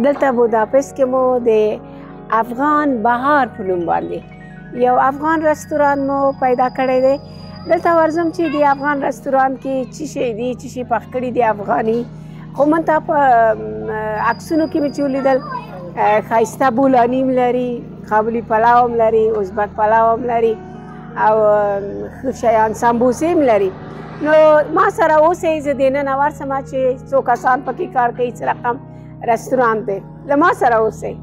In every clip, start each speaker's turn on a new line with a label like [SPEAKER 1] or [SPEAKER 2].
[SPEAKER 1] دلته بوداپست کې مو د افغان بهار په نوم باندې یو افغان رستوران مو پیدا کړی دی. دلته ورځم چې د افغان رستوران کې څه شی دي، څه شي پخ کړي دي افغاني، خو من ته په عکسونو کې مې چې ولیدل ښایسته بولاني هم لري، قابلي پلاو هم لري، ازبک پلاو هم لري او ښه شیان سمبوسې هم لري. نو ما سره اوسئ، زه دننه ورسم چې څو کسان پکې کار کوي، څه رقم رستوران دی، له ما سره اوسئ.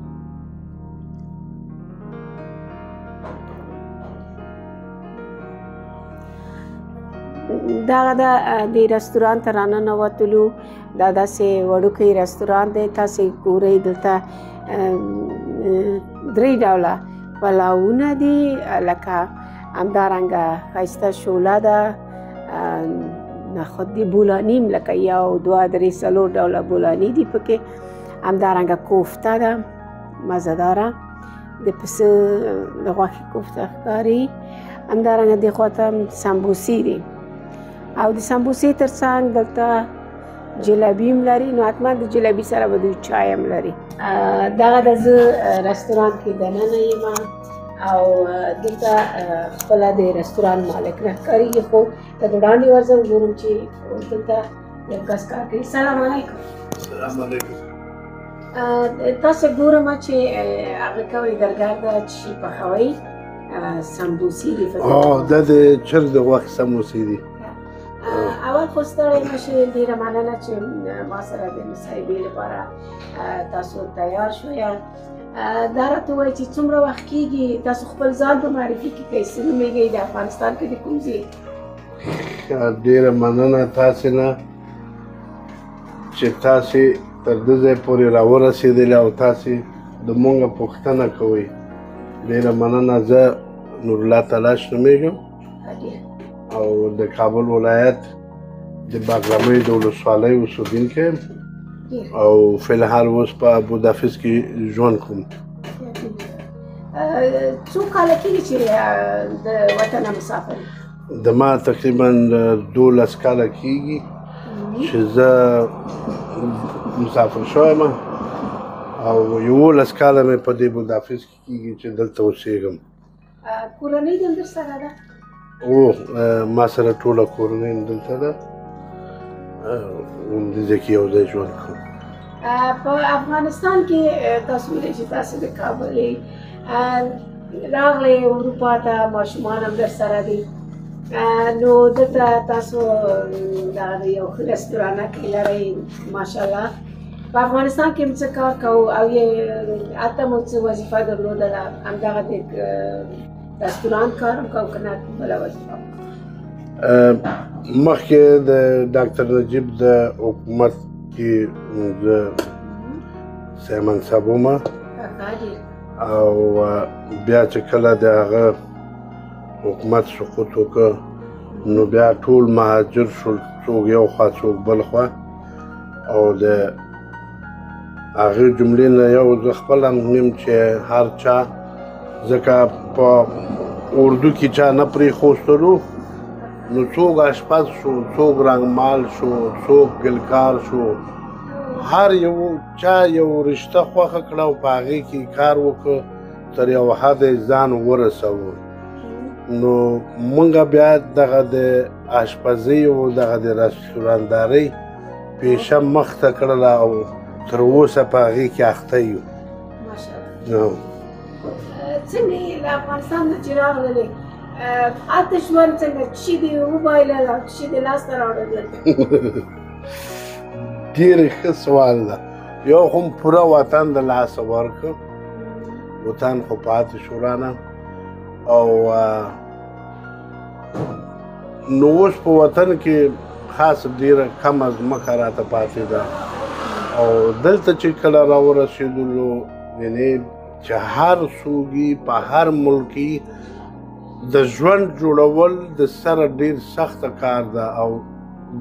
[SPEAKER 1] دغه د رستوران ته راننوتلو، دا داسې وړوکی رستوران دی. تاسې ګورئ دلته درې ډوله پلاوونه دي، لکه همدارنګه ښایسته شوله ده، نخود دي، بولاني هم لکه یو دوه درې څلور ډوله بولاني دي پکې، همدارنګه کوفته ده مزهداره، د پسه د غوښې کوفته ښکاري، همدارنګه دې خواته سمبوسې دي او د سمبوسې تر څنګ دلته جلبي هم لري. نو حتما د جلبي سره به دوی چای هم لري. دغه د زه رستوران کې دننه یم او دلته خپله د رستوران مالک نه ښکارېږي، خو د وړاندې ورځم ګورم چې دلته یو کس کار کوي. سلام علیکم.
[SPEAKER 2] سلام علیکم.
[SPEAKER 1] تاسو ګورم چې هغه کوي درګرد څه شي پخوئ، سمبوسې دي.
[SPEAKER 2] دا د چرګ د غوښې سمبوسې دي.
[SPEAKER 1] اول خو ستړی نه شئ، ډېره مننه چې ما سره د مصاحبې لپاره تاسو تیار شویاست. دا راته ووایئ چې څومره وخت کېږي تاسو خپل ځان په معرفي کې کوئ، څه نومېږئ، د افغانستان کې د کوم ځای؟
[SPEAKER 2] ډېره مننه تاسې نه چې تاسې تر دې ځای پورې راورسېدلې او تاسې د مونږ پوښتنه کوئ. ډېره مننه. زه نورالله تلاش نومېږم او د کابل ولایت د باغرمۍ د ولسوالۍ اوسېدونکی یم او فلحال اوس په بوداپست کې ژوند کوم.
[SPEAKER 1] څو کاله کېږي چې د وطنه مسافر یې؟
[SPEAKER 2] د ما تقریبا 12 کاله کېږي چې زه مسافر شوی یم او 11 کاله مې په دې بوداپست کې کېږي چې دلته اوسېږم.
[SPEAKER 1] کورنۍ دې هم در سره ده؟
[SPEAKER 2] ما سره ټوله کورنۍ هم دلته ده، همدې کې یو ځای ژوند کوم.
[SPEAKER 1] په افغانستان کې تاسو ویلئ چې تاسو د کابل راغلئ اروپا ته، ماشومان هم در سره دي، نو دلته تاسو دغه یو ښه رستورانه کې لرئ ماشاءالله. په افغانستان کې هم څه کار کوو او هلته مو څه وظیفه درلودله، همدغه د رستوران کار هم کوو که نه بله وظیفه؟
[SPEAKER 2] مخکې د ډاکټر نجیب د حکومت کې زه سیمن صاحب وم او بیا چې کله د هغه حکومت سقوط وکړ نو بیا ټول مهاجر شول، څوک یو خوا څوک بل خوا، او د هغې جملې نه یو زه خپل هم یم چې هر چا، ځکه په اردو کې چا نه پرېښودلو، نو څوک اشپز شو، څوک رنګمال شو، څوک ګلکار شو، هر یو چا یو رشته خوښه کړه او په هغې کې کار وکړه تر یو حده ځان ورسوو. نو موږ بیا دغه د اشپزۍ او دغه د رستوراندارۍ پیشه مخته کړله او تر اوسه په هغې کې اخته یو.
[SPEAKER 1] ماشاءالله. څنګه یې له افغانستان نه چې راغللې هلته ژوند څنګه، څه شي دې وبایلل او څه شي دې لاسته راوړل؟
[SPEAKER 2] ډېر ښه سوال ده. یو خو پوره وطن د لاسه ورکړ، وطن خو پاتې شو رانه، او نو اوس په وطن کې خاص ډېره کمه ځمکه راته پاتې ده، او دلته چې کله راورسېدلو یعنې چې هر څوک په هر ملک د ژوند جوړول د سره ډېر سخته کار ده او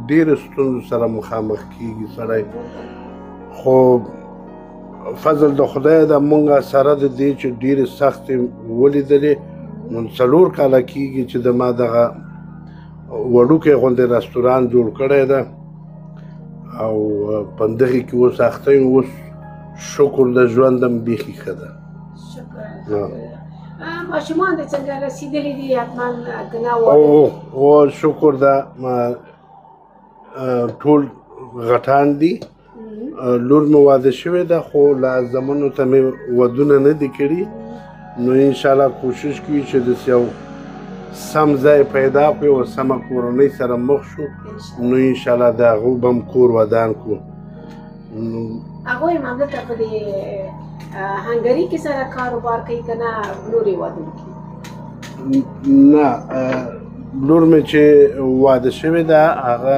[SPEAKER 2] ډېرو ستونزو سره مخامخ کېږي سړی، خو فضل د خدای ده مونږ سره د دې چې ډېرې سختې ولیدلې. نو 4 کاله کېږي چې د ما دغه وړوکی غوندې رستوران جوړ کړی ده او په همدغې کې اوس اخته یم. اوس شکر د ژوندم بیخي ښه ده.
[SPEAKER 1] شکر. ماشومان د څنګه رسېدلي دي حتما که نه واده؟
[SPEAKER 2] او شکر ده ټول غټان دي. لور مې واده شوې ده خو لا زامنو ته مې ودونه نه دي کړي. نو انشاءالله کوشش کوي چې داسې یو سم ځای پیدا کړو او سمه کورنۍ سره مخ شو. نو انشاءالله د هغو به هم کور ودان کړو.
[SPEAKER 1] هغوی هم همدلته په دې هنګري کې سره کاروبار کوي که نه لور یې واده وکړي؟
[SPEAKER 2] نه، لور مې چې واده شوې ده هغه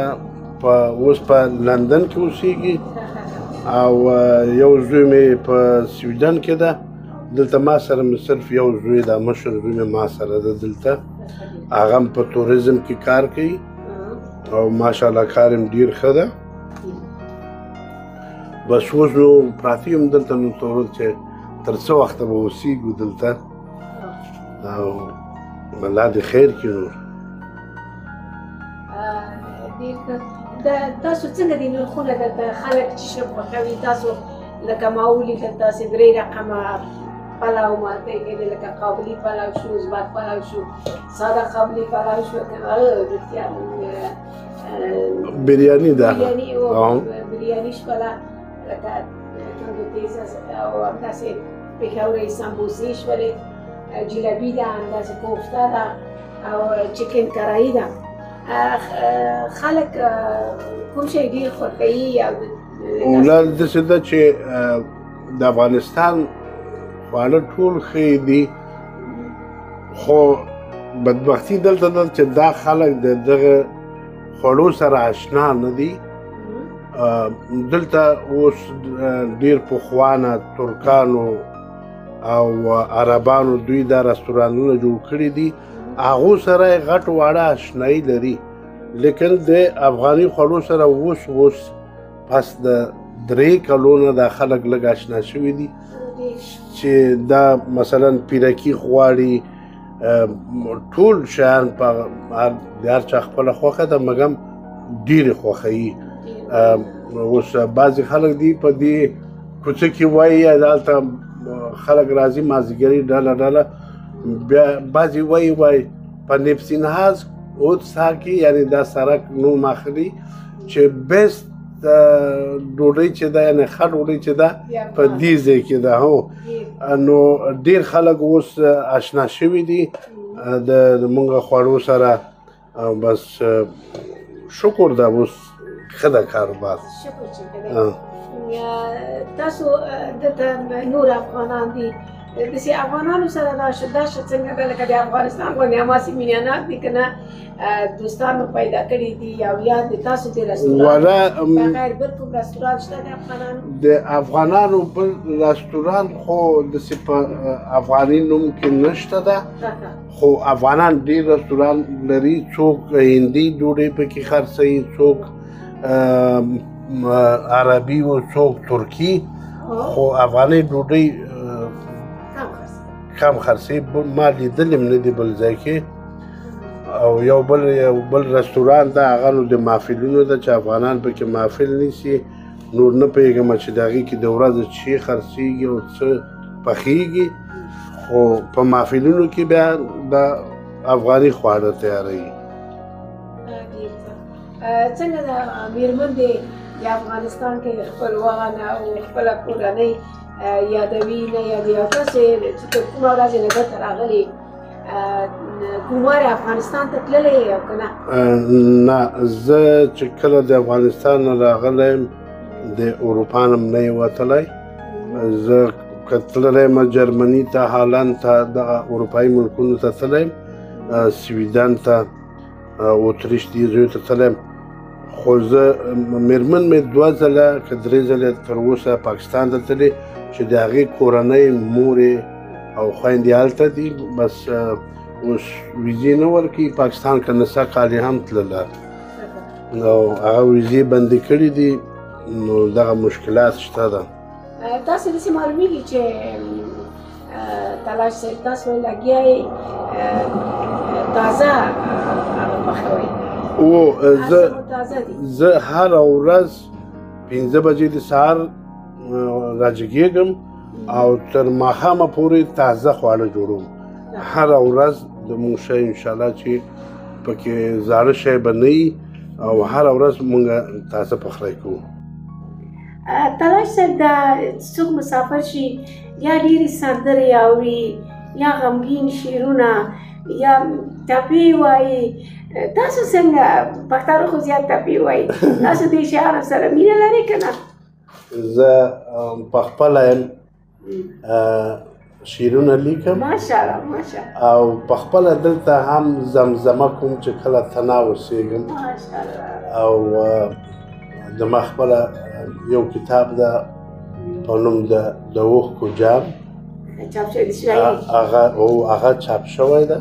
[SPEAKER 2] اوس په لندن کې اوسېږي او یو زوی مې په سویډن کې ده. دلته ما سره مې صرف یو زوی ده، مشر زوی مې ما سره ده دلته. هغه هم په توریزم کې کار کوي او ماشاءالله کار یې ډېر ښه ده. بس اوس نو پراته یم دلته. نو چې تر څه وخته به اوسېږو دلته او الله دې خیر کړي. نور
[SPEAKER 1] ډېر ښه. تاسو څنګه دي نرخونه دلته خلک چې شرب خوښوي؟ تاسو لکه ما ولیدل داسې 3 رقمه پلاو ماته کېدې لکه قابلي پلاو شو، ازبک پلاو شو، ساده قابلي پلاو شو،
[SPEAKER 2] بریاني ده.
[SPEAKER 1] بریاني شوله لکه تندو تیزه او همداسې پېښورۍ سمبوسې شولې، جلبي ده، همداسې کوفته ده او چکن کراهي ده. خلک کوم شی ډېر خوښوي؟
[SPEAKER 2] اولاد داسې ده چې د افغانستان خواړه ټول ښه دي خو بدبختي دلته ده چې دا خلک د دغه خوړو سره اشنا نه دي. دلته اوس ډېر پخوانه ترکانو او عربانو دوی دا رستورانونه جوړ کړي دي. هغو سره یې غټ واړه اشنایي لري. لیکن د افغاني خوړو سره اوس پس د 3 کلونو دا خلک لږ اشنا شوي دي چې دا مثلا پیرکي غواړي. ټول شیان په د هر چا خپله خوښه ده مګم ډېرې خوښوي. اوس بعضې خلک دي په دې کوڅه کې وایي هلته خلک راځي مازدیګري ډله بیا بعضې وایي په نفسي نهاز اودسا کې یعنې دا سړک نوم اخلي چې بیسټ ډوډۍ چې ده یعنې ښه ډوډۍ چې ده په دې ځای کې ده. هو نو ډېر خلک اوس اشنا شوي دي د مونږ خوړو سره. بس شکر ده اوس ښه ده کاروبار.
[SPEAKER 1] شکر چې تاسو دلته نور افغانان دي داسې افغانانو سره دا څنګه ده لکه د افغانستان غوندې هماسې مینه‌ناک دي که نه دوستانو پیدا کړي دي او یا د تاسو د رستوران بغیر بل کوم رستوران شته د افغانانو؟
[SPEAKER 2] د افغانانو بل رستوران خو داسې په افغاني نوم کې نشته ده خو افغانان ډېر رستوران لري. څوک هندي ډوډۍ پکې خرڅوي، څوک عربي و څوک ترکي. خو افغاني ډوډۍ کم خرڅوي. ما لیدلې هم نه دي بل ځای کې. او یو بل رستوران ده هغه نو د محفلونو ده چې افغانان پکې محفل نیسي. نور نه پوهېږم چې د هغې کې د ورځې څه خرڅېږي او څه پخېږي خو په محفلونو کې بیا د افغاني خواړه تیاروي.
[SPEAKER 1] څنګه د مېرمن د افغانستان کې خپلوان او خپله کورنۍ یادوي نه یادوي؟ او تاسې چې تر کومه ورځې نه دلته راغلي کوم وارې افغانستان ته تللی یې او که نه؟
[SPEAKER 2] نه، زه چې کله د افغانستان نه راغلی یم د اروپا نه هم نه یم وتلی. زه که تللی یم جرمني ته، هالند ته، دغه اروپایي ملکونو ته تللی یم، سویډن ته، اتریش دې ځایو ته تللی یم. خو زه مېرمن مې 2 ځله که 3 ځله تر اوسه پاکستان ته تللې چې د هغې کورنۍ مورې او خویندې هلته دي. بس اوس ویزې نه ورکوي. پاکستان که نسه کالې هم تلله او هغه ویزې بندې کړي دي. نو دغه مشکلات شته ده.
[SPEAKER 1] تاسې داسې معلومیږي چې تلاش صاحب تاسو لګیا یې تازه پخوئ؟
[SPEAKER 2] زه هره ورځ 5 بجې د سهار راجګېږم او تر ماښامه پورې تازه خواړه جوړوم. هره ورځ د مونږ شی انشاءالله چې پکې زاړه شی به نه وي او هره ورځ مونږ تازه پخلی کوو.
[SPEAKER 1] تلاش صاحب دا څوک مسافر شي یا ډېرې سندرې اوري یا غمګین شعرونه یا ټپې وایي، تاسو څنګه پښتانه خو زیات ټپې وایي، تاسو دې شعرو سره مینه لرئ که نه؟
[SPEAKER 2] زه پخپله یم شعرونه لیکم
[SPEAKER 1] ماشاءالله ماشاءالله
[SPEAKER 2] او پخپله دلته هم زمزمه کوم چې کله تنها اوسېږم.
[SPEAKER 1] ماشاءالله.
[SPEAKER 2] او د ما خپله یو کتاب ده په نوم د اوښکو جام،
[SPEAKER 1] چاپ شوی دی شاعري،
[SPEAKER 2] هغه چاپ شوی ده.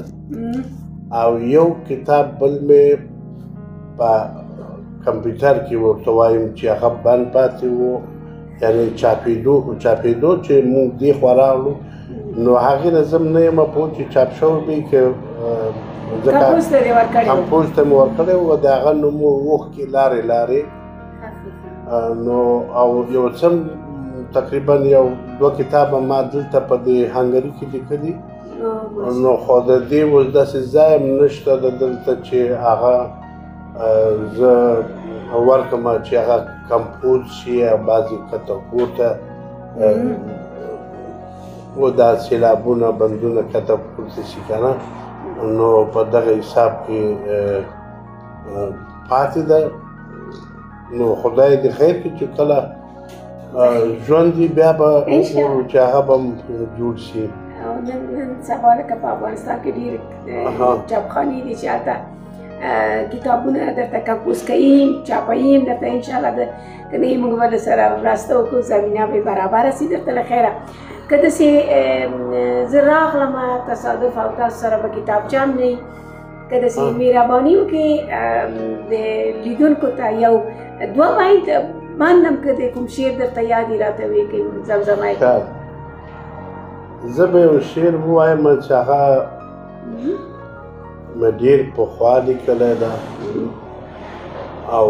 [SPEAKER 2] او یو کتاب بل مې په کمپیوټر کې ورته وایم چې هغه بند پاتې و، یعنې چاپېدو چې موږ دې خوا راغلو نو هغې نه زه نه یم پوه چې چاپ شوی دی که
[SPEAKER 1] کمپوز ته دې ورکړی و؟
[SPEAKER 2] کمپوز ته مې ورکړی و، د هغه نوم و اوښکې لارې لارې. نو او یو څه تقریبا یو 2 کتابه ما دلته په دې هنګري کې لیکلي، نو خو د دې اوس داسې ځای هم نشته دلته چې هغه زه ورکړم چې هغه کمپوز شي او بعضې کته پورته و دا سیلابونه بندونه کته پورته شي که نه، نو په دغه حساب کې پاتې ده. نو خدای دې خیر کړي چې کله ژوند وي بیا به وګورو چې هغه به جوړ شي.
[SPEAKER 1] نن سبا لکه په افغانستان کې ډېر چاپخانې دي چې هلته کتابونه درته کمپوز کوي، چاپوي هم درته انشاءالله. که نه موږ به درسره مرسته وکړو، زمینه به برابره شي درته له خیره. که داسې زه راغلمه تصادف او تاسو سره به کتابچه هم نه وي، که داسې مهرباني وکړې د لیدونکو ته یو 2 بیت بند هم که د کوم شعر درته یاد وي راته ولیکئ، زمزمه یې کړئ.
[SPEAKER 2] زه به یو شعر ووایم چې هغه مې ډېر پخوا لیکلی ده او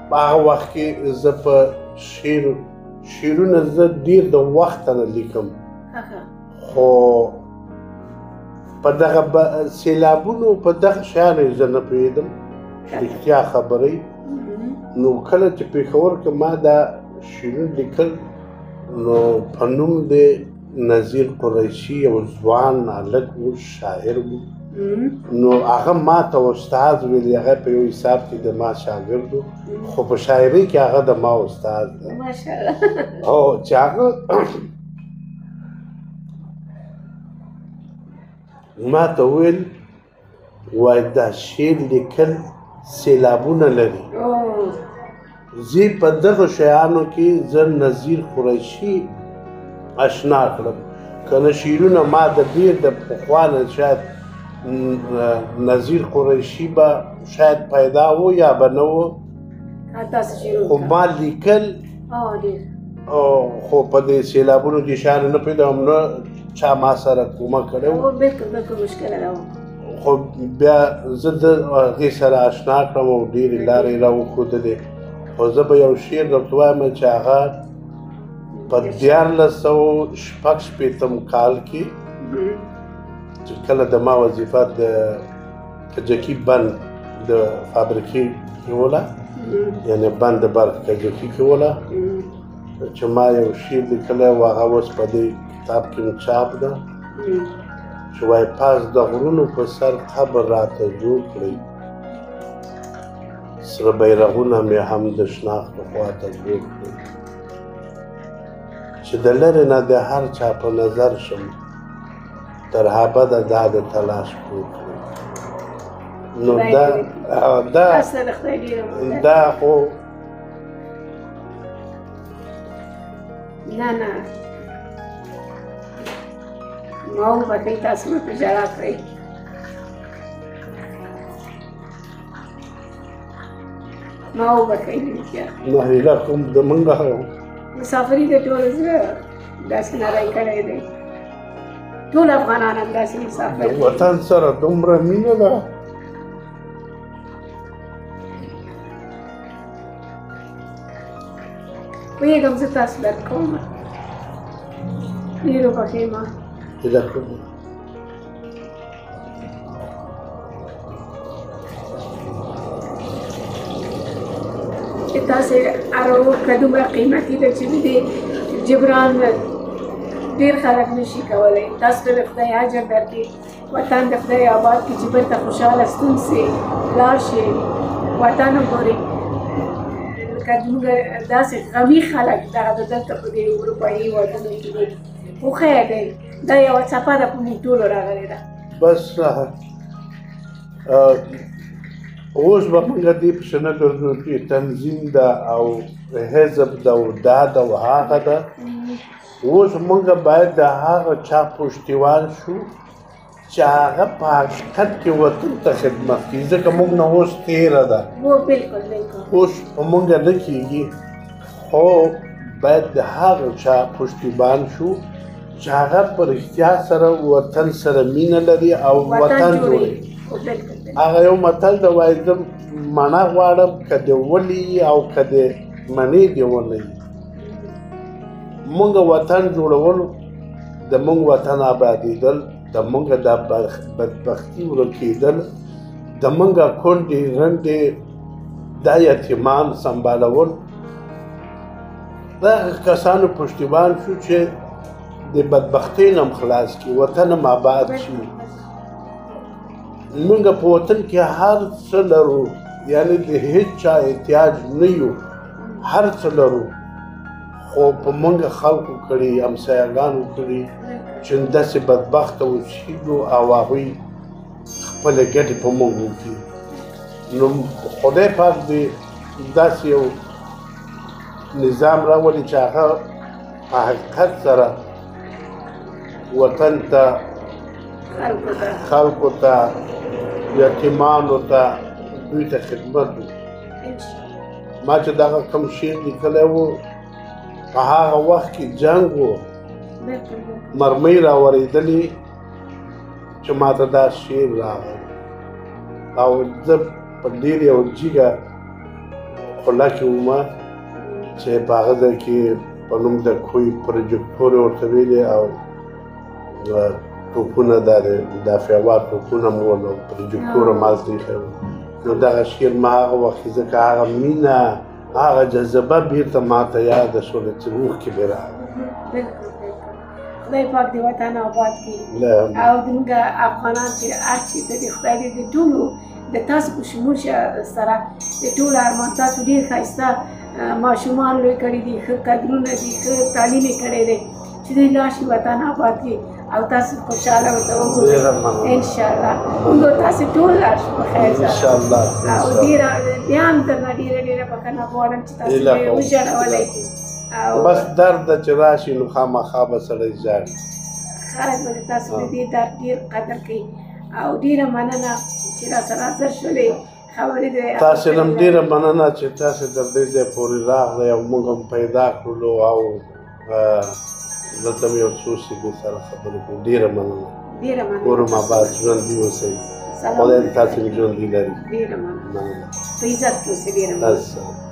[SPEAKER 2] په هغه وخت کې زه په شعرونه زه ډېر د وخته نه لیکم، خو په دغه سیلابونو په دغه شیانو زه نه پوهېدم رښتیا خبرې. نو کله چې پېښور کې ما دا شعرونه لیکل نو په نوم د نظیر قریشي یو ځوان هلک و، شاعر و، نو هغه ما ته استاد ویلي، هغه په یو حساب کې د ما شاګرد و، خو په شاعرۍ کې هغه د ما استاد ده.
[SPEAKER 1] ماشاءالله.
[SPEAKER 2] او چې هغه ما ته وویل وایي دا شعر لیکل سیلابونه لري. زه په دغه شیانو کې زه نظیر قریشي اشنا کړم، که نه شعرونه ما د ډېر د پخوا نه شاید نظیر قریشي به شاید پیدا و یا به نه و، خو ما لیکل خو په دې سیلابونو کې شیان نه پیدا هم نه چا ما سره کومک کړی و.
[SPEAKER 1] بالکل مشکله نه و،
[SPEAKER 2] خو بیا زه د هغې سره اشنا کړم او ډېرې لارې را وښودلې. خو زه به یو شعر درته وایم چې هغه په 1466 کال کې چې کله د ما وظیفه د کجکي بند د فابریکې کې وله، یعنې بند د برق کجکي کې وله، چې ما یو شعر لیکلی و، هغه اوس په دې کتاب کې مې چاپ ده چې وایي پاس د غرونو په سر قبر راته جوړ کړئ، سره بیرغونه مې هم د شناخت خواته جوړ کړئ، چې د لرې نه د هر چا په نظر شم، تر ابده دا د تلاش پوه کړئ. نو دا خو
[SPEAKER 1] نه ما وبخښئ، تاسو مې په ژړا کړئ. ما وبخښئ رښتیا.
[SPEAKER 2] نه هیله کوم د منګه
[SPEAKER 1] مسافري د ټول زړه داسې نری کړی دی، ټول افغانان همداسې مسافر دي.
[SPEAKER 2] وطن سره دومره مینه ده
[SPEAKER 1] پوهېږم زه تاسو درک کوم ډېر وبښئ ما
[SPEAKER 2] هیله کوم
[SPEAKER 1] چې تاسې هر که دومره قیمتي ده چې د دې جبران ډېر خلک نشي کولی تاسو ته د خدای اجر درکړي وطن د خدای آباد کړي چې بل ته خوشحاله ستون سي لاړ شي وطن وګورئ لکه زموږ داسې غمي خلک دغه د دلته په دې اروپایي هېوادونو کې دي هوښی دی دا یوه څپه ده په موږ ټولو راغلې ده
[SPEAKER 2] بس اوس به موږ دې پسې نه ګرځو چې تنظیم ده او حزب ده او دا ده او هغه ده اوس موږ باید د هغه چا پشتیوان شو چې هغه په حقیقت کې وطن ته خدمت کوي ځکه موږ نه اوس تېره ده
[SPEAKER 1] بالکل
[SPEAKER 2] اوس په موږ نه کېږي خو باید د هغه چا پشتیبان شو چې هغه په رښتیا سره وطن سره مینه لري او وطن جوړوي هغه یو متل ده وایي زه مڼه غواړم که دې ولي او که دې مڼې دې ونه مونږ وطن جوړول د مونږ وطن آبادېدل د مونږ د بدبختي ورکېدل د مونږ کونډې رنډې دا یتیمان سنبالول دا کسانو پشتیبان شو چې د بدبختۍ نه هم خلاص کړي وطن هم آباد شي مونږ په وطن کې هر څه لرو یعنی د هیڅ چا احتیاج نه یو هر څه لرو خو په موږ خلکو کړي همسایهګانو کړي چې داسې بدبخته اوسېږو او هغوی خپلې ګټې په موږ وکړي نو خدای پاک دې داسې یو نظام راولي چې هغه په حقیقت سره وطن ته خلکو ته یتیمانو ته دوی ته خدمت وکړي ما چې دغه کوم شعر لیکلی و په هغه وخت کې جنګ و مرمۍ راورېدلې چې ما ته دا شعر راغی او زه په ډېر یو جګه خوله کې ومه چې په هغه ځای کې په نوم د کوی پروجیکټور ورته ویلې او توپونه دا د دافعه توپونه مو ول او پروجیکټور هم هلته ایښی و نو دغه شعر ما هغه وخت کې ځکه هغه مینه هغه جذبه بیرته ماته یاده شوله چې اوښکې مې راغلې
[SPEAKER 1] خدای پاک دې وطن آباد کړي او زموږ افغانان چې هر چېرته دي خدای دې د ټولو د تاسو په شمول سره د ټولو ارمان تاسو ډېر ښایسته ماشومان لوی کړي دي ښه قدرونه دي ښه تعلیم یې کړی دی چې دوی لاړ شي وطن آباد کړي او تاسو خوشحاله ورته وګورئ انشاءالله موږ تاسو ټول لاړ شو په خیر سره
[SPEAKER 2] انشاءالله
[SPEAKER 1] او ډېره بیا هم درنه ډېره بښنه غواړم چې تاسو مې وژړولی
[SPEAKER 2] بس درد چې راشي نو خامخا به سړی ژاړي
[SPEAKER 1] خلک به د تاسو د دې درد ډېر قدر کوي او ډېره مننه چې راسره حاضر شولې خبرې د
[SPEAKER 2] تاسې نه هم ډېره مننه چې تاسې تر دې ځای پورې راغلی او موږ هم پیدا کړلو او دلته مې یو څو شېبې سره خبرې کړو ډېره مننه کور هم آباد ژوندي اوسئ خدای دې تاسې مې ژوندي لري
[SPEAKER 1] ډېره مننه په عزت کې اوسئ ډېره مننه